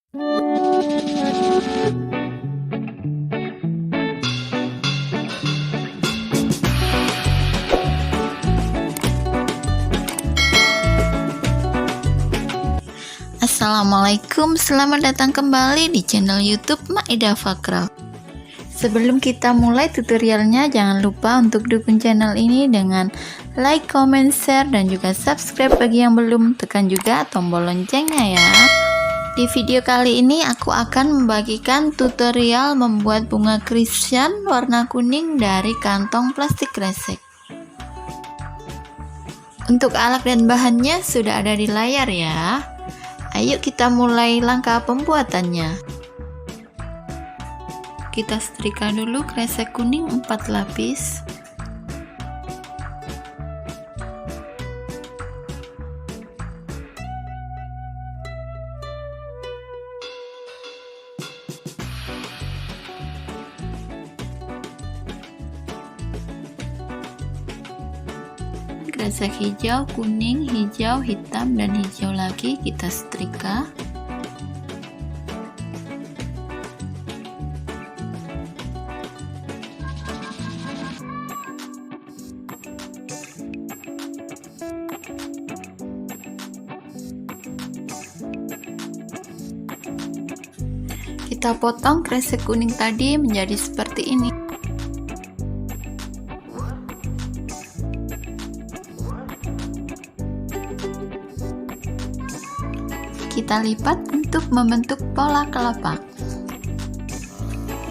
Assalamualaikum, selamat datang kembali di channel YouTube Maidah Fakraf. Sebelum kita mulai tutorialnya, jangan lupa untuk dukung channel ini dengan like, comment, share, dan juga subscribe bagi yang belum. Tekan juga tombol loncengnya ya. Di video kali ini aku akan membagikan tutorial membuat bunga Christian warna kuning dari kantong plastik kresek. Untuk alat dan bahannya sudah ada di layar ya. Ayo kita mulai langkah pembuatannya. Kita setrika dulu kresek kuning 4 lapis. Kresek hijau, kuning, hijau, hitam, dan hijau lagi kita setrika. Kita potong kresek kuning tadi menjadi seperti ini. Kita lipat untuk membentuk pola kelopak.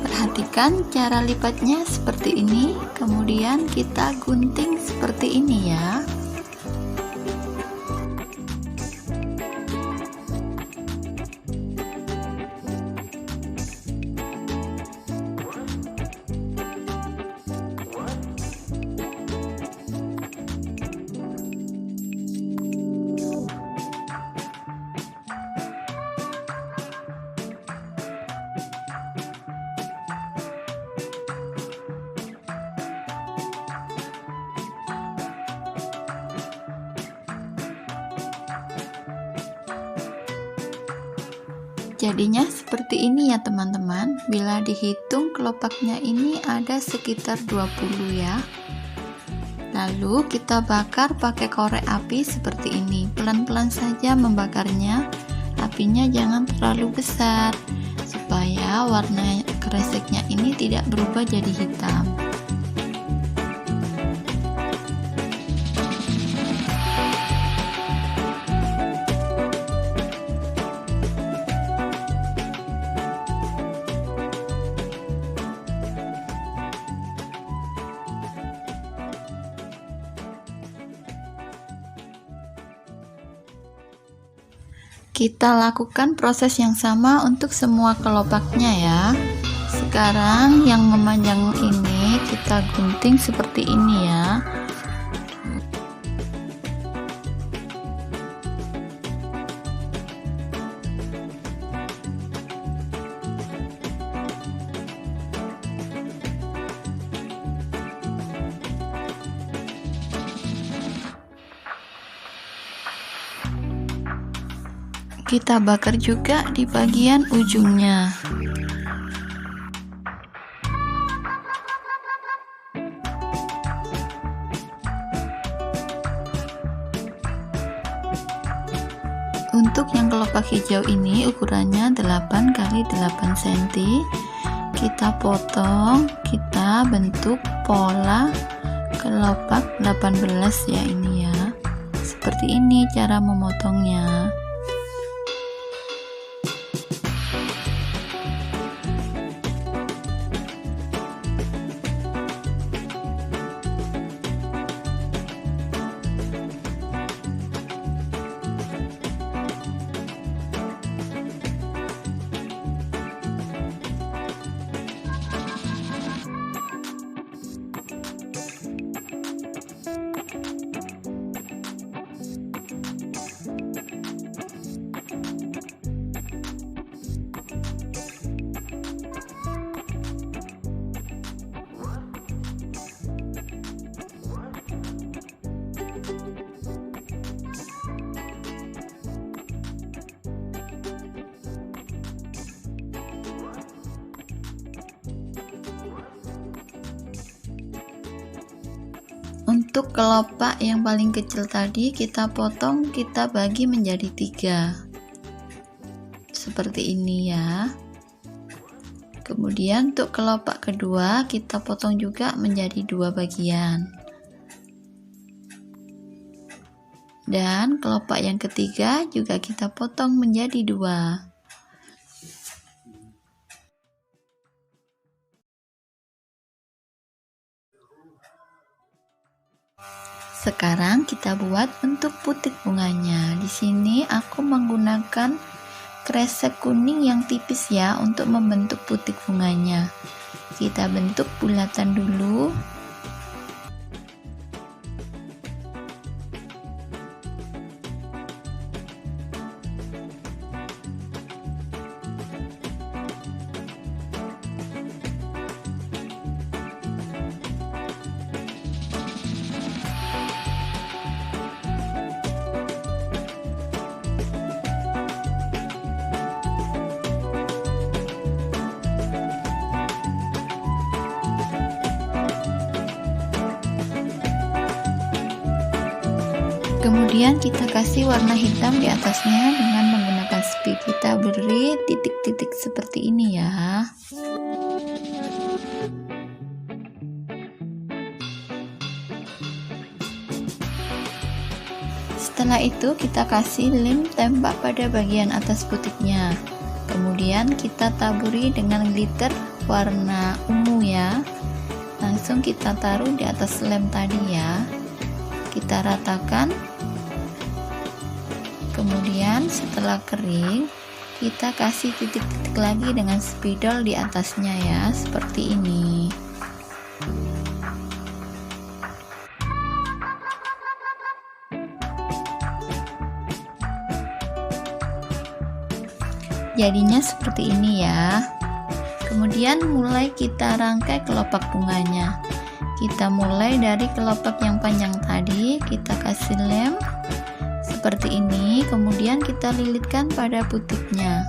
Perhatikan cara lipatnya seperti ini, kemudian kita gunting seperti ini ya. Jadinya seperti ini ya teman-teman. Bila dihitung kelopaknya ini ada sekitar 20 ya. Lalu kita bakar pakai korek api seperti ini. Pelan-pelan saja membakarnya. Apinya jangan terlalu besar supaya warna kreseknya ini tidak berubah jadi hitam. Kita lakukan proses yang sama untuk semua kelopaknya ya. Sekarang yang memanjang ini kita gunting seperti ini ya. Kita bakar juga di bagian ujungnya. Untuk yang kelopak hijau ini ukurannya 8 x 8 cm. Kita potong, kita bentuk pola kelopak 18 ya ini ya. Seperti ini cara memotongnya. Untuk kelopak yang paling kecil tadi kita potong, kita bagi menjadi 3 seperti ini ya. Kemudian untuk kelopak kedua kita potong juga menjadi 2 bagian, dan kelopak yang ketiga juga kita potong menjadi 2. Sekarang kita buat bentuk putik bunganya. Di sini aku menggunakan kresek kuning yang tipis ya untuk membentuk putik bunganya. Kita bentuk bulatan dulu. Kemudian kita kasih warna hitam di atasnya dengan menggunakan spidol. Kita beri titik-titik seperti ini ya. Setelah itu kita kasih lem tembak pada bagian atas putiknya. Kemudian kita taburi dengan glitter warna ungu ya. Langsung kita taruh di atas lem tadi ya. Kita ratakan. Kemudian setelah kering kita kasih titik-titik lagi dengan spidol di atasnya ya, seperti ini. Jadinya seperti ini ya. Kemudian mulai kita rangkai kelopak bunganya. Kita mulai dari kelopak yang panjang tadi, kita kasih lem seperti ini, kemudian kita lilitkan pada putiknya.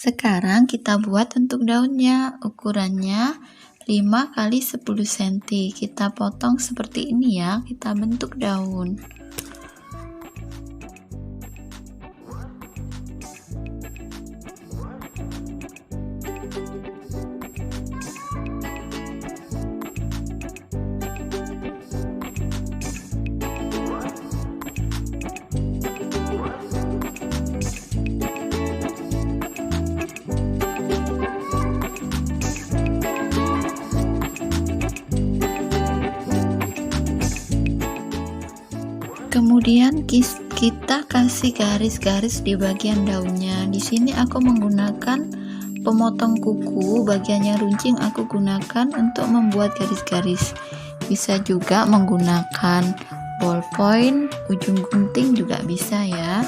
Sekarang kita buat untuk daunnya. Ukurannya 5 x 10 cm. Kita potong seperti ini ya, kita bentuk daun. Kemudian kita kasih garis-garis di bagian daunnya. Di sini aku menggunakan pemotong kuku, bagian yang runcing aku gunakan untuk membuat garis-garis. Bisa juga menggunakan ballpoint, ujung gunting juga bisa ya.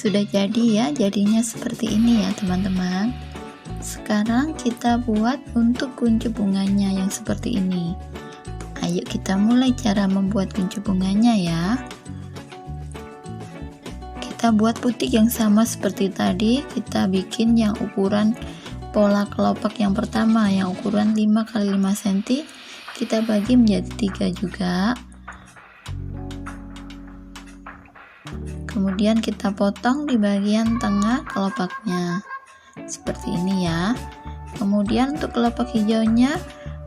Sudah jadi ya, jadinya seperti ini ya teman-teman. Sekarang kita buat untuk kuncup bunganya yang seperti ini. Ayo kita mulai cara membuat kuncup bunganya ya. Kita buat putik yang sama seperti tadi. Kita bikin yang ukuran pola kelopak yang pertama, yang ukuran 5 x 5 cm. Kita bagi menjadi 3 juga. Kemudian kita potong di bagian tengah kelopaknya seperti ini ya. Kemudian untuk kelopak hijaunya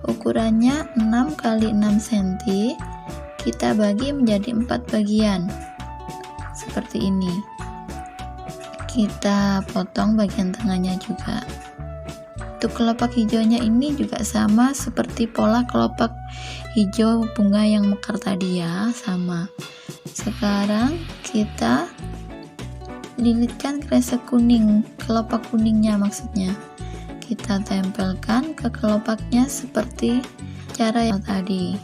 ukurannya 6 x 6 cm, kita bagi menjadi 4 bagian seperti ini. Kita potong bagian tengahnya juga. Untuk kelopak hijaunya ini juga sama seperti pola kelopak hijau bunga yang mekar tadi ya, sama. Sekarang kita lilitkan kresek kuning, kelopak kuningnya maksudnya. Kita tempelkan ke kelopaknya seperti cara yang tadi.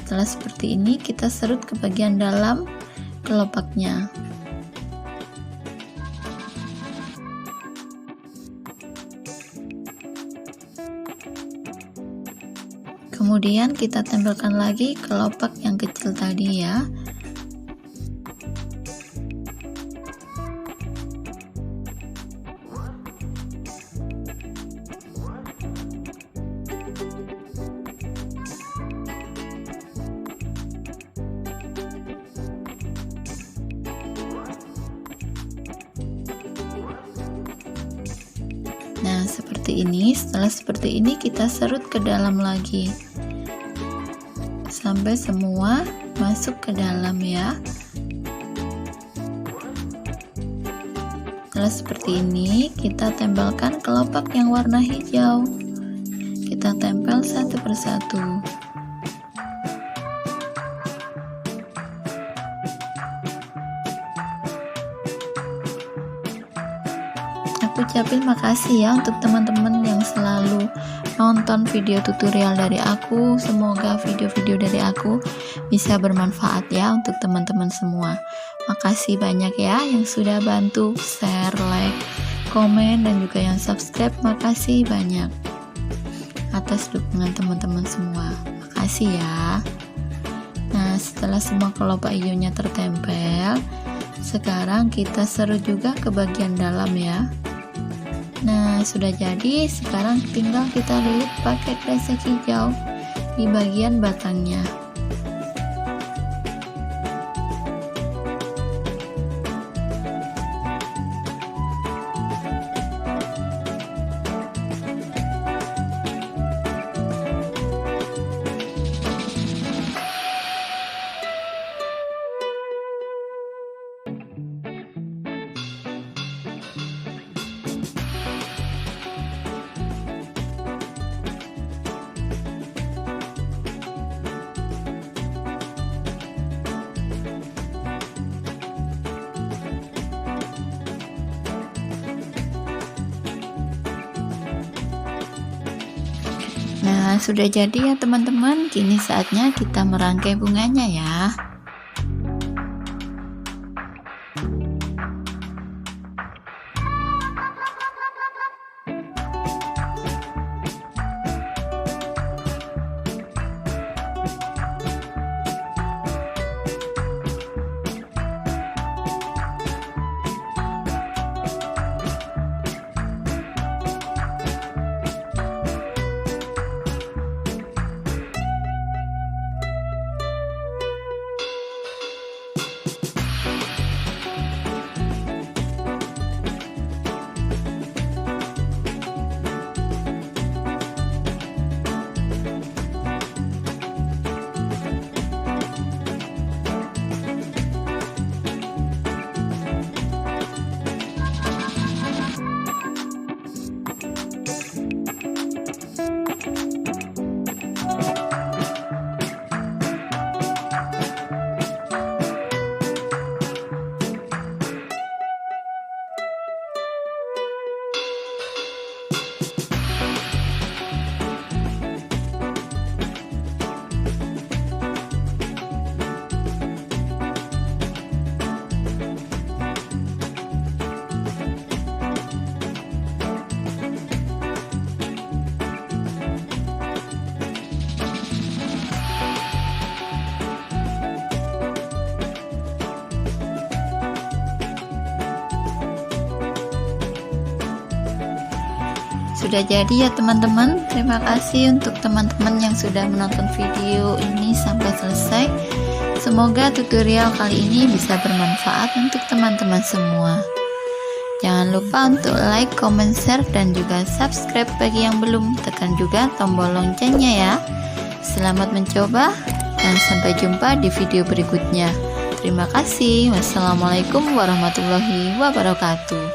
Setelah seperti ini kita serut ke bagian dalam kelopaknya. Kemudian kita tempelkan lagi kelopak yang kecil tadi ya. Nah, seperti ini. Setelah seperti ini kita serut ke dalam lagi sampai semua masuk ke dalam ya. Setelah seperti ini kita tempelkan kelopak yang warna hijau. Kita tempel satu persatu. Aku ucapin makasih ya untuk teman-teman yang selalu nonton video tutorial dari aku. Semoga video-video dari aku bisa bermanfaat ya untuk teman-teman semua. Makasih banyak ya yang sudah bantu share, like, komen, dan juga yang subscribe. Makasih banyak atas dukungan teman-teman semua. Makasih ya. Nah, setelah semua kelopak hijaunya tertempel, sekarang kita serut juga ke bagian dalam ya. Nah, sudah jadi. Sekarang tinggal kita lilit pakai kresek hijau di bagian batangnya. Nah, sudah jadi ya teman-teman. Kini saatnya kita merangkai bunganya ya. Sudah jadi ya teman-teman. Terima kasih untuk teman-teman yang sudah menonton video ini sampai selesai. Semoga tutorial kali ini bisa bermanfaat untuk teman-teman semua. Jangan lupa untuk like, comment, share, dan juga subscribe bagi yang belum. Tekan juga tombol loncengnya ya. Selamat mencoba dan sampai jumpa di video berikutnya. Terima kasih. Wassalamualaikum warahmatullahi wabarakatuh.